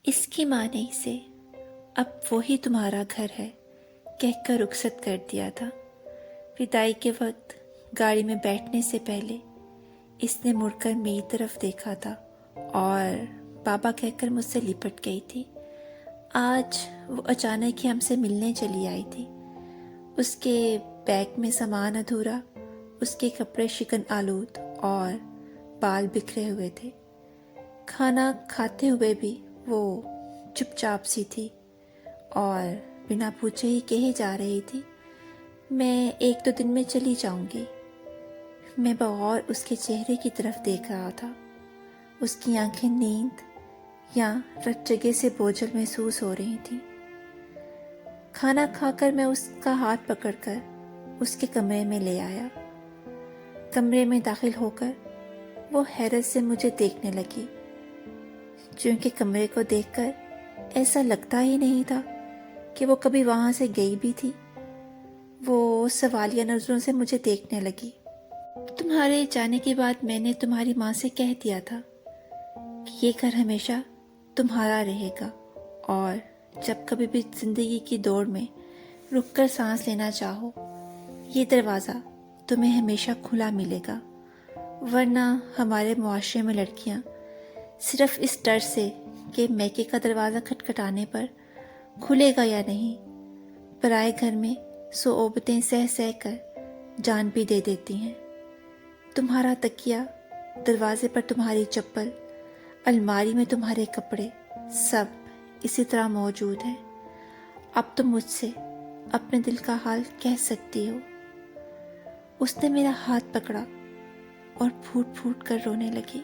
اس کی ماں نے اسے اب وہی تمہارا گھر ہے کہہ کر رخصت کر دیا تھا۔ وداعی کے وقت گاڑی میں بیٹھنے سے پہلے اس نے مڑ کر میری طرف دیکھا تھا اور بابا کہہ کر مجھ سے لپٹ گئی تھی۔ آج وہ اچانک ہی ہم سے ملنے چلی آئی تھی۔ اس کے بیگ میں سامان ادھورا، اس کے کپڑے شکن آلود اور بال بکھرے ہوئے تھے۔ کھانا کھاتے ہوئے بھی وہ چپ چاپ سی تھی اور بنا پوچھے ہی کہے جا رہی تھی، میں 1-2 دن میں چلی جاؤں گی۔ میں بغور اس کے چہرے کی طرف دیکھ رہا تھا۔ اس کی آنکھیں نیند یا رت جگے سے بوجھل محسوس ہو رہی تھیں۔ کھانا کھا کر میں اس کا ہاتھ پکڑ کر اس کے کمرے میں لے آیا۔ کمرے میں داخل ہو کر وہ حیرت سے مجھے دیکھنے لگی، چونکہ کمرے کو دیکھ کر ایسا لگتا ہی نہیں تھا کہ وہ کبھی وہاں سے گئی بھی تھی۔ وہ سوالیہ نظروں سے مجھے دیکھنے لگی۔ تمہارے جانے کے بعد میں نے تمہاری ماں سے کہہ دیا تھا کہ یہ گھر ہمیشہ تمہارا رہے گا، اور جب کبھی بھی زندگی کی دوڑ میں رک کر سانس لینا چاہو، یہ دروازہ تمہیں ہمیشہ کھلا ملے گا۔ ورنہ ہمارے معاشرے میں لڑکیاں صرف اس ڈر سے کہ میکے کا دروازہ کھٹکھٹانے پر کھلے گا یا نہیں، پرائے گھر میں صعوبتیں سہ سہ کر جان بھی دے دیتی ہیں۔ تمہارا تکیہ، دروازے پر تمہاری چپل، الماری میں تمہارے کپڑے، سب اسی طرح موجود ہیں۔ اب تم مجھ سے اپنے دل کا حال کہہ سکتی ہو۔ اس نے میرا ہاتھ پکڑا اور پھوٹ پھوٹ کر رونے لگی۔